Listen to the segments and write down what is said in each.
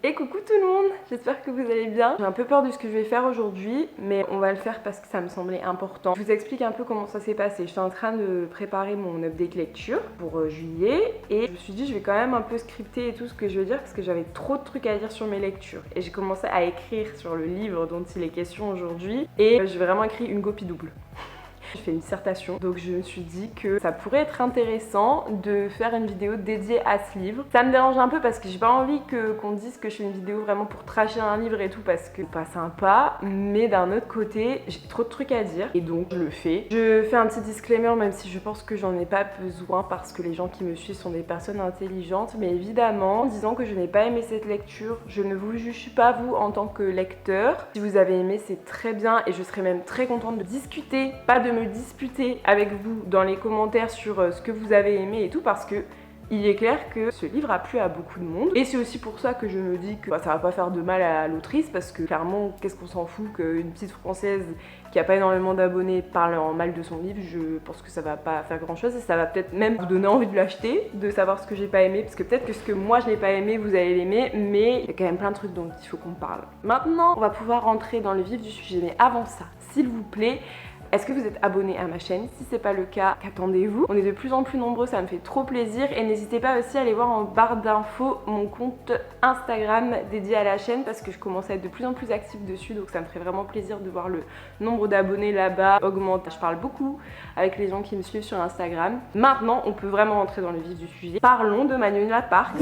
Et coucou tout le monde, j'espère que vous allez bien. J'ai un peu peur de ce que je vais faire aujourd'hui, mais on va le faire parce que ça me semblait important. Je vous explique un peu comment ça s'est passé. Je suis en train de préparer mon update lecture pour juillet et je me suis dit je vais quand même un peu scripter et tout ce que je veux dire parce que j'avais trop de trucs à dire sur mes lectures. Et j'ai commencé à écrire sur le livre dont il est question aujourd'hui et j'ai vraiment écrit une copie double. J'ai fait une dissertation, donc je me suis dit que ça pourrait être intéressant de faire une vidéo dédiée à ce livre. Ça me dérange un peu parce que j'ai pas envie qu'on dise que je fais une vidéo vraiment pour trasher un livre et tout parce que c'est pas sympa, mais d'un autre côté, j'ai trop de trucs à dire et donc je le fais. Je fais un petit disclaimer même si je pense que j'en ai pas besoin parce que les gens qui me suivent sont des personnes intelligentes, mais évidemment, en disant que je n'ai pas aimé cette lecture, je ne vous juge pas vous en tant que lecteur. Si vous avez aimé, c'est très bien et je serais même très contente de discuter, pas de me disputer avec vous dans les commentaires sur ce que vous avez aimé et tout parce que il est clair que ce livre a plu à beaucoup de monde et c'est aussi pour ça que je me dis que ça va pas faire de mal à l'autrice parce que clairement qu'est-ce qu'on s'en fout qu'une petite française qui a pas énormément d'abonnés parle en mal de son livre. Je pense que ça va pas faire grand chose et ça va peut-être même vous donner envie de l'acheter, de savoir ce que j'ai pas aimé parce que peut-être que ce que moi je n'ai pas aimé vous allez l'aimer, mais il y a quand même plein de trucs dont il faut qu'on parle. Maintenant on va pouvoir rentrer dans le vif du sujet, mais avant ça s'il vous plaît, est-ce que vous êtes abonné à ma chaîne? Si c'est pas le cas, qu'attendez-vous? On est de plus en plus nombreux, ça me fait trop plaisir et n'hésitez pas aussi à aller voir en barre d'infos mon compte Instagram dédié à la chaîne parce que je commence à être de plus en plus active dessus, donc ça me ferait vraiment plaisir de voir le nombre d'abonnés là-bas augmenter. Je parle beaucoup avec les gens qui me suivent sur Instagram. Maintenant, on peut vraiment rentrer dans le vif du sujet. Parlons de Manuela Parks.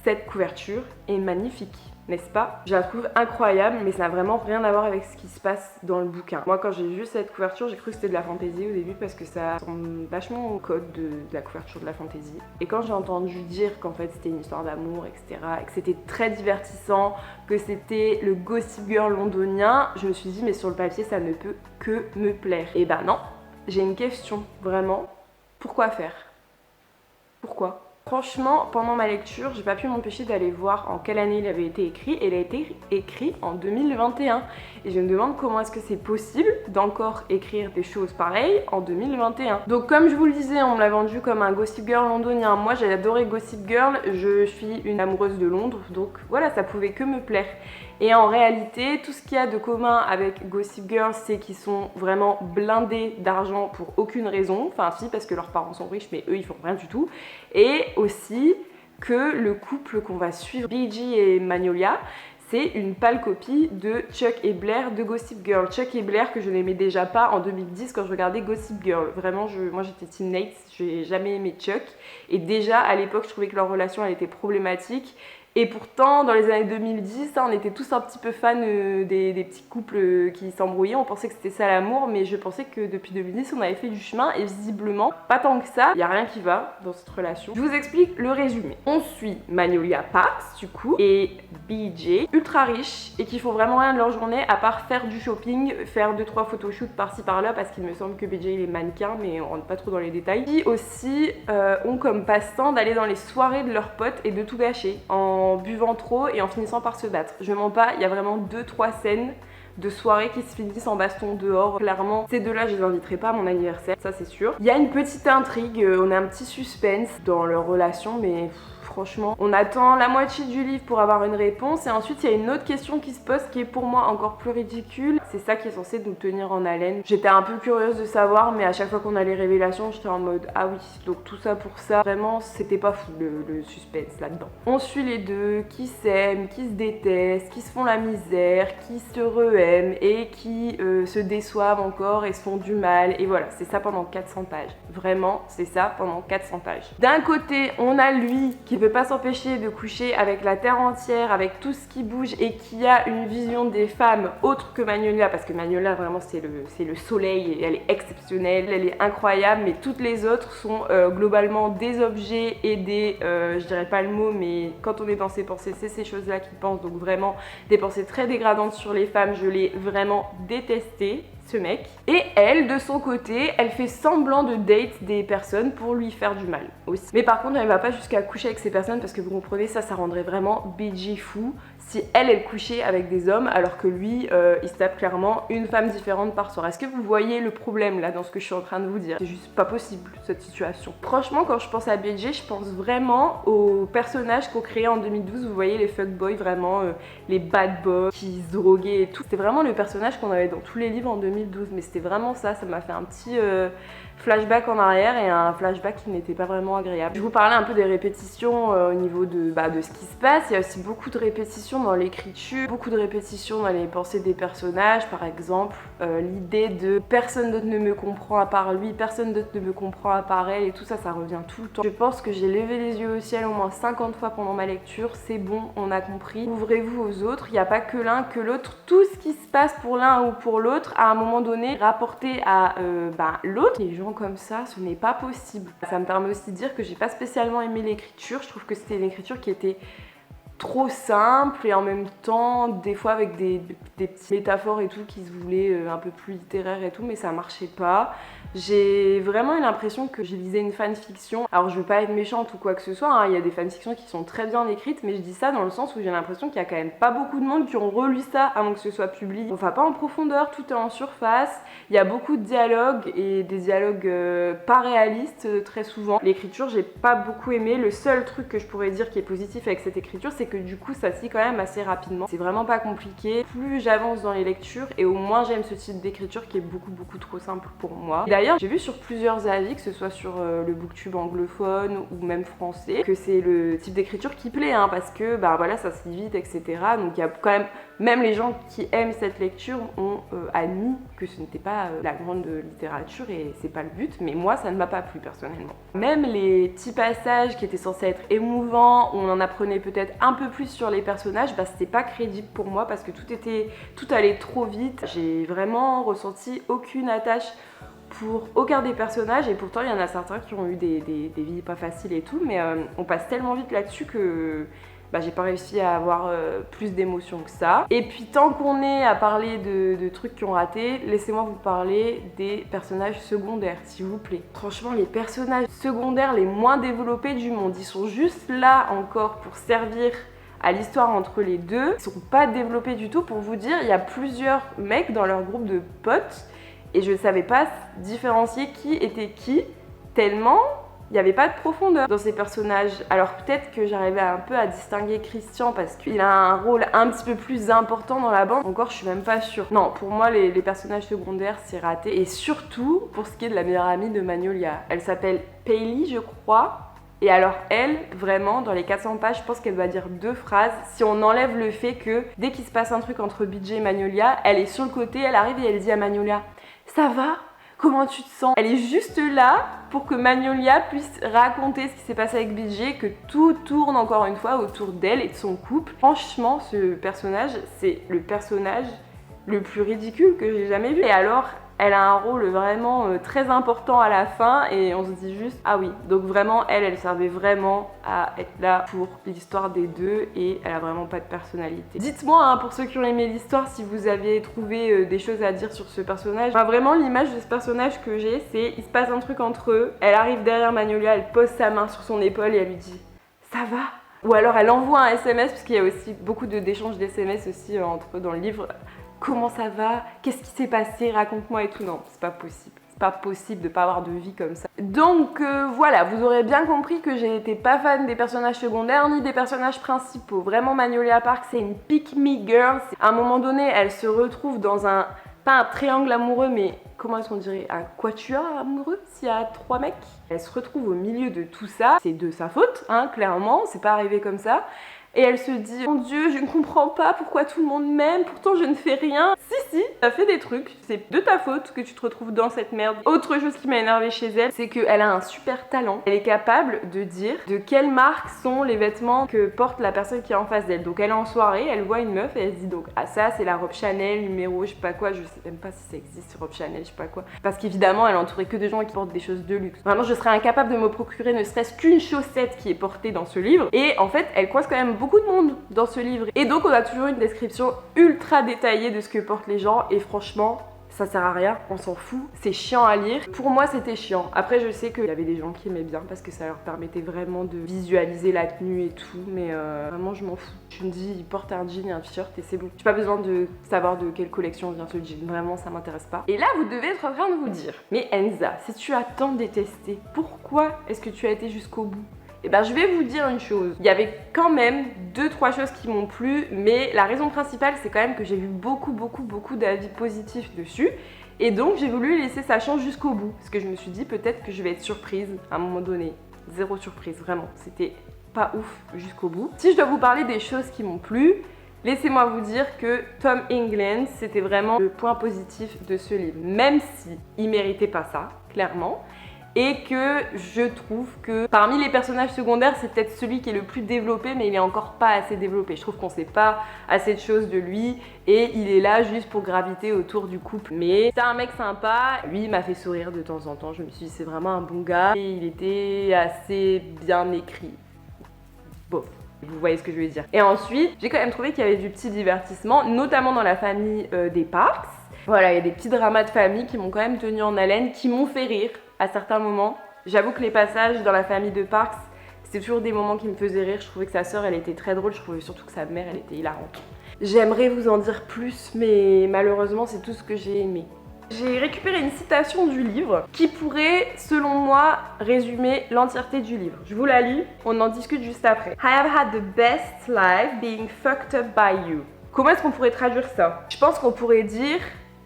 Cette couverture est magnifique, n'est-ce pas? Je la trouve incroyable, mais ça n'a vraiment rien à voir avec ce qui se passe dans le bouquin. Moi, quand j'ai vu cette couverture, j'ai cru que c'était de la fantaisie au début parce que ça ressemble vachement au code de la couverture de la fantaisie. Et quand j'ai entendu dire qu'en fait c'était une histoire d'amour, etc., et que c'était très divertissant, que c'était le Gossip Girl londonien, je me suis dit mais sur le papier ça ne peut que me plaire. Et ben non, j'ai une question, vraiment, pourquoi faire? Pourquoi? Franchement, pendant ma lecture, j'ai pas pu m'empêcher d'aller voir en quelle année il avait été écrit et il a été écrit en 2021. Et je me demande comment est-ce que c'est possible d'encore écrire des choses pareilles en 2021. Donc comme je vous le disais, on me l'a vendu comme un Gossip Girl londonien. Moi j'ai adoré Gossip Girl, je suis une amoureuse de Londres, donc voilà, ça pouvait que me plaire. Et en réalité, tout ce qu'il y a de commun avec Gossip Girl, c'est qu'ils sont vraiment blindés d'argent pour aucune raison. Enfin si, parce que leurs parents sont riches, mais eux ils font rien du tout. Et aussi que le couple qu'on va suivre, BG et Magnolia, c'est une pâle copie de Chuck et Blair de Gossip Girl. Chuck et Blair que je n'aimais déjà pas en 2010 quand je regardais Gossip Girl. Vraiment, moi j'étais Team Nate, j'ai jamais aimé Chuck. Et déjà à l'époque, je trouvais que leur relation elle était problématique. Et pourtant, dans les années 2010, on était tous un petit peu fans des petits couples qui s'embrouillaient. On pensait que c'était ça l'amour, mais je pensais que depuis 2010, on avait fait du chemin. Et visiblement, pas tant que ça, il n'y a rien qui va dans cette relation. Je vous explique le résumé. On suit Manuela Parks, du coup, et BJ, ultra riches, et qui font vraiment rien de leur journée, à part faire du shopping, faire 2-3 photoshoots par-ci par-là, parce qu'il me semble que BJ il est mannequin, mais on rentre pas trop dans les détails. Qui aussi ont comme passe-temps d'aller dans les soirées de leurs potes et de tout gâcher, en buvant trop et en finissant par se battre. Je mens pas, il y a vraiment 2-3 scènes de soirées qui se finissent en baston dehors. Clairement, ces deux-là, je les inviterai pas à mon anniversaire, ça c'est sûr. Il y a une petite intrigue, on a un petit suspense dans leur relation, mais franchement, on attend la moitié du livre pour avoir une réponse et ensuite il y a une autre question qui se pose qui est pour moi encore plus ridicule. C'est ça qui est censé nous tenir en haleine. J'étais un peu curieuse de savoir, mais à chaque fois qu'on a les révélations, j'étais en mode ah oui, donc tout ça pour ça. Vraiment, c'était pas fou le suspense là-dedans. On suit les deux qui s'aiment, qui se détestent, qui se font la misère, qui se re-aiment et qui se déçoivent encore et se font du mal. Et voilà, c'est ça pendant 400 pages. Vraiment, c'est ça pendant 400 pages. D'un côté, on a lui qui peut pas s'empêcher de coucher avec la terre entière, avec tout ce qui bouge et qui a une vision des femmes autre que Magnolia, parce que Magnolia vraiment c'est le soleil et elle est exceptionnelle, elle est incroyable, mais toutes les autres sont globalement des objets et des, je dirais pas le mot, mais quand on est dans ses pensées, c'est ces choses là qu'il pense, donc vraiment des pensées très dégradantes sur les femmes, je l'ai vraiment détesté. ce mec. Et elle, de son côté, elle fait semblant de date des personnes pour lui faire du mal aussi. Mais par contre, elle va pas jusqu'à coucher avec ces personnes parce que vous comprenez, ça rendrait vraiment BG fou si elle couchait avec des hommes alors que lui, il se tape clairement une femme différente par soir. Est-ce que vous voyez le problème là dans ce que je suis en train de vous dire? C'est juste pas possible cette situation. Franchement, quand je pense à BG, je pense vraiment aux personnages qu'on créait en 2012. Vous voyez les fuckboys, vraiment les bad boys qui se droguaient et tout. C'était vraiment le personnage qu'on avait dans tous les livres en 2012. Mais c'était vraiment ça m'a fait un petit flashback en arrière et un flashback qui n'était pas vraiment agréable. Je vous parlais un peu des répétitions au niveau de ce qui se passe. Il y a aussi beaucoup de répétitions dans l'écriture, beaucoup de répétitions dans les pensées des personnages. Par exemple, l'idée de personne d'autre ne me comprend à part lui, personne d'autre ne me comprend à part elle, et tout ça, ça revient tout le temps. Je pense que j'ai levé les yeux au ciel au moins 50 fois pendant ma lecture. C'est bon, on a compris. Ouvrez-vous aux autres, il n'y a pas que l'un, que l'autre. Tout ce qui se passe pour l'un ou pour l'autre, à un moment donné, rapporté à l'autre. Les gens comme ça, ce n'est pas possible. Ça me permet aussi de dire que j'ai pas spécialement aimé l'écriture. Je trouve que c'était une écriture qui était trop simple et en même temps des fois avec des petites métaphores et tout qui se voulaient un peu plus littéraires et tout, mais ça marchait pas. J'ai vraiment eu l'impression que j'ai lisé une fanfiction. Alors je veux pas être méchante ou quoi que ce soit, hein. Il y a des fanfictions qui sont très bien écrites, mais je dis ça dans le sens où j'ai l'impression qu'il y a quand même pas beaucoup de monde qui ont relu ça avant que ce soit publié. On va pas en profondeur, tout est en surface. Il y a beaucoup de dialogues et des dialogues pas réalistes très souvent. L'écriture, j'ai pas beaucoup aimé. Le seul truc que je pourrais dire qui est positif avec cette écriture, c'est que du coup ça se lit quand même assez rapidement. C'est vraiment pas compliqué. Plus j'avance dans les lectures et au moins j'aime ce type d'écriture qui est beaucoup trop simple pour moi. D'ailleurs, j'ai vu sur plusieurs avis, que ce soit sur le booktube anglophone ou même français, que c'est le type d'écriture qui plaît, hein, parce que voilà, ça se lit vite, etc. Donc il y a quand même les gens qui aiment cette lecture ont admis que ce n'était pas la grande littérature et c'est pas le but, mais moi ça ne m'a pas plu personnellement. Même les petits passages qui étaient censés être émouvants, où on en apprenait peut-être un peu plus sur les personnages, c'était pas crédible pour moi parce que tout allait trop vite. J'ai vraiment ressenti aucune attache pour aucun des personnages et pourtant il y en a certains qui ont eu des vies pas faciles et tout, mais on passe tellement vite là-dessus que j'ai pas réussi à avoir plus d'émotions que ça. Et puis tant qu'on est à parler de trucs qui ont raté, laissez-moi vous parler des personnages secondaires, s'il vous plaît. Franchement, les personnages secondaires les moins développés du monde, ils sont juste là encore pour servir à l'histoire entre les deux. Ils sont pas développés du tout. Pour vous dire, il y a plusieurs mecs dans leur groupe de potes et je ne savais pas différencier qui était qui, tellement il n'y avait pas de profondeur dans ces personnages. Alors peut-être que j'arrivais un peu à distinguer Christian parce qu'il a un rôle un petit peu plus important dans la bande. Encore, je suis même pas sûre. Non, pour moi, les personnages secondaires, c'est raté. Et surtout, pour ce qui est de la meilleure amie de Magnolia. Elle s'appelle Paylee, je crois. Et alors elle, vraiment, dans les 400 pages, je pense qu'elle doit dire 2 phrases. Si on enlève le fait que dès qu'il se passe un truc entre BJ et Magnolia, elle est sur le côté, elle arrive et elle dit à Magnolia « Ça va ? Comment tu te sens ?» Elle est juste là pour que Magnolia puisse raconter ce qui s'est passé avec BJ, que tout tourne encore une fois autour d'elle et de son couple. Franchement, ce personnage, c'est le personnage le plus ridicule que j'ai jamais vu. Et alors, elle a un rôle vraiment très important à la fin et on se dit juste ah oui, donc vraiment elle servait vraiment à être là pour l'histoire des deux et elle a vraiment pas de personnalité. Dites-moi hein, pour ceux qui ont aimé l'histoire si vous avez trouvé des choses à dire sur ce personnage. Vraiment l'image de ce personnage que j'ai, c'est il se passe un truc entre eux, elle arrive derrière Magnolia, elle pose sa main sur son épaule et elle lui dit ça va ? Ou alors elle envoie un SMS parce qu'il y a aussi beaucoup d'échanges d'SMS aussi entre eux dans le livre. Comment ça va? Qu'est-ce qui s'est passé? Raconte-moi et tout. Non, c'est pas possible. C'est pas possible de pas avoir de vie comme ça. Donc voilà, vous aurez bien compris que j'étais pas fan des personnages secondaires ni des personnages principaux. Vraiment, Magnolia Park, c'est une pick-me girl. À un moment donné, elle se retrouve dans pas un triangle amoureux, mais comment est-ce qu'on dirait? Un quatuor amoureux s'il y a 3 mecs. Elle se retrouve au milieu de tout ça. C'est de sa faute, hein, clairement. C'est pas arrivé comme ça. Et elle se dit, mon Dieu, je ne comprends pas pourquoi tout le monde m'aime, pourtant je ne fais rien. Si, t'as fait des trucs, c'est de ta faute que tu te retrouves dans cette merde. Autre chose qui m'a énervée chez elle, c'est qu'elle a un super talent. Elle est capable de dire de quelle marque sont les vêtements que porte la personne qui est en face d'elle. Donc elle est en soirée, elle voit une meuf et elle se dit donc, ah ça c'est la robe Chanel numéro je sais pas quoi, je sais même pas si ça existe, robe Chanel, je sais pas quoi. Parce qu'évidemment, elle est entourée que de gens qui portent des choses de luxe. Vraiment, je serais incapable de me procurer ne serait-ce qu'une chaussette qui est portée dans ce livre. Et en fait, elle coince quand même beaucoup de monde dans ce livre. Et donc on a toujours une description ultra détaillée de ce que portent les gens et franchement, ça sert à rien, on s'en fout, c'est chiant à lire. Pour moi c'était chiant. Après je sais qu'il y avait des gens qui aimaient bien parce que ça leur permettait vraiment de visualiser la tenue et tout, mais vraiment je m'en fous. Je me dis, il porte un jean et un t-shirt et c'est bon. J'ai pas besoin de savoir de quelle collection vient ce jean, vraiment ça m'intéresse pas. Et là vous devez être en train de vous dire, mais Enza, si tu as tant détesté, pourquoi est-ce que tu as été jusqu'au bout? Et ben je vais vous dire une chose, il y avait quand même 2-3 choses qui m'ont plu, mais la raison principale c'est quand même que j'ai vu beaucoup d'avis positifs dessus, et donc j'ai voulu laisser sa chance jusqu'au bout, parce que je me suis dit peut-être que je vais être surprise à un moment donné. Zéro surprise, vraiment, c'était pas ouf jusqu'au bout. Si je dois vous parler des choses qui m'ont plu, laissez-moi vous dire que Tom England, c'était vraiment le point positif de ce livre, même si il méritait pas ça, clairement. Et que je trouve que parmi les personnages secondaires, c'est peut-être celui qui est le plus développé, mais il est encore pas assez développé. Je trouve qu'on sait pas assez de choses de lui et il est là juste pour graviter autour du couple. Mais c'est un mec sympa, lui il m'a fait sourire de temps en temps, je me suis dit c'est vraiment un bon gars et il était assez bien écrit. Bon. Vous voyez ce que je veux dire. Et ensuite, j'ai quand même trouvé qu'il y avait du petit divertissement, notamment dans la famille des Parks. Voilà, il y a des petits dramas de famille qui m'ont quand même tenu en haleine, qui m'ont fait rire à certains moments. J'avoue que les passages dans la famille de Parks, c'était toujours des moments qui me faisaient rire. Je trouvais que sa sœur, elle était très drôle. Je trouvais surtout que sa mère, elle était hilarante. J'aimerais vous en dire plus, mais malheureusement, c'est tout ce que j'ai aimé. J'ai récupéré une citation du livre qui pourrait, selon moi, résumer l'entièreté du livre. Je vous la lis, on en discute juste après. I have had the best life being fucked up by you. Comment est-ce qu'on pourrait traduire ça? Je pense qu'on pourrait dire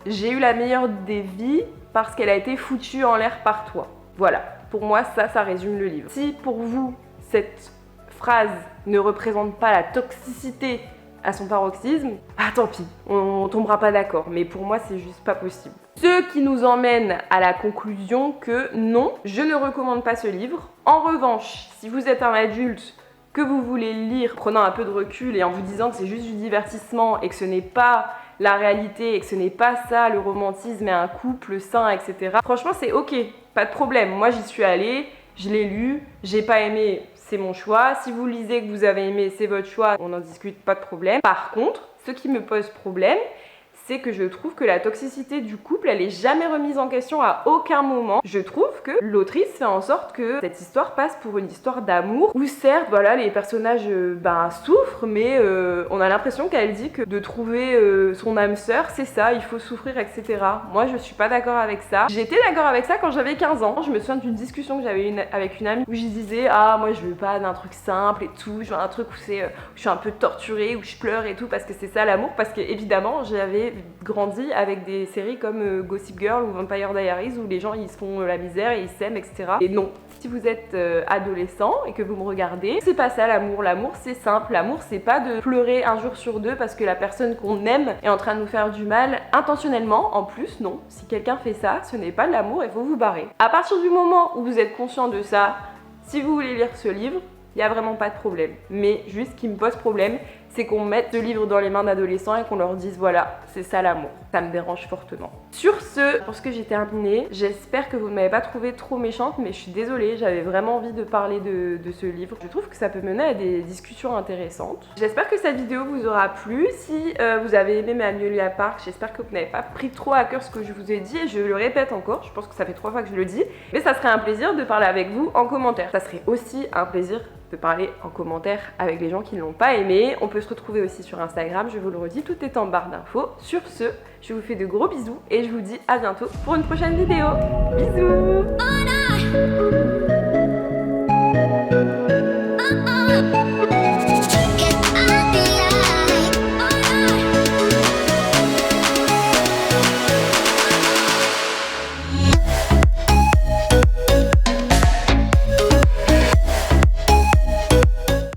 j'ai eu la meilleure des vies parce qu'elle a été foutue en l'air par toi. Voilà, pour moi ça résume le livre. Si pour vous cette phrase ne représente pas la toxicité à son paroxysme, ah tant pis, on tombera pas d'accord, mais pour moi c'est juste pas possible. Ce qui nous emmène à la conclusion que non, je ne recommande pas ce livre. En revanche, si vous êtes un adulte que vous voulez lire, prenant un peu de recul et en vous disant que c'est juste du divertissement et que ce n'est pas la réalité et que ce n'est pas ça le romantisme et un couple sain, etc. Franchement c'est ok, pas de problème. Moi j'y suis allée, je l'ai lu, j'ai pas aimé, c'est mon choix. Si vous lisez que vous avez aimé, c'est votre choix, on n'en discute, pas de problème. Par contre, ce qui me pose problème, c'est que je trouve que la toxicité du couple, elle est jamais remise en question à aucun moment. Je trouve que l'autrice fait en sorte que cette histoire passe pour une histoire d'amour, où certes, voilà, les personnages souffrent, mais on a l'impression qu'elle dit que de trouver son âme sœur, c'est ça, il faut souffrir, etc. Moi, je suis pas d'accord avec ça. J'étais d'accord avec ça quand j'avais 15 ans. Je me souviens d'une discussion que j'avais eue avec une amie où je disais ah moi je veux pas d'un truc simple et tout, je veux un truc où c'est où je suis un peu torturée, où je pleure et tout parce que c'est ça l'amour, parce que évidemment j'avais grandi avec des séries comme Gossip Girl ou Vampire Diaries où les gens ils se font la misère et ils s'aiment, etc. Et non, si vous êtes adolescent et que vous me regardez, c'est pas ça l'amour. L'amour c'est simple, l'amour c'est pas de pleurer un jour sur deux parce que la personne qu'on aime est en train de nous faire du mal intentionnellement. En plus non, si quelqu'un fait ça, ce n'est pas de l'amour, il faut vous barrer. À partir du moment où vous êtes conscient de ça, si vous voulez lire ce livre, il n'y a vraiment pas de problème. Mais juste ce qui me pose problème, c'est qu'on mette ce livre dans les mains d'adolescents et qu'on leur dise voilà, c'est ça l'amour. Ça me dérange fortement. Sur ce, pour ce que j'ai terminé, j'espère que vous ne m'avez pas trouvée trop méchante, mais je suis désolée, j'avais vraiment envie de parler de ce livre. Je trouve que ça peut mener à des discussions intéressantes. J'espère que cette vidéo vous aura plu. Si vous avez aimé Magnolia Park, j'espère que vous n'avez pas pris trop à cœur ce que je vous ai dit, et je le répète encore, je pense que ça fait 3 fois que je le dis, mais ça serait un plaisir de parler avec vous en commentaire. Ça serait aussi un plaisir de parler en commentaire avec les gens qui ne l'ont pas aimé. On peut se retrouver aussi sur Instagram, je vous le redis, tout est en barre d'infos. Sur ce, je vous fais de gros bisous et je vous dis à bientôt pour une prochaine vidéo. Bisous!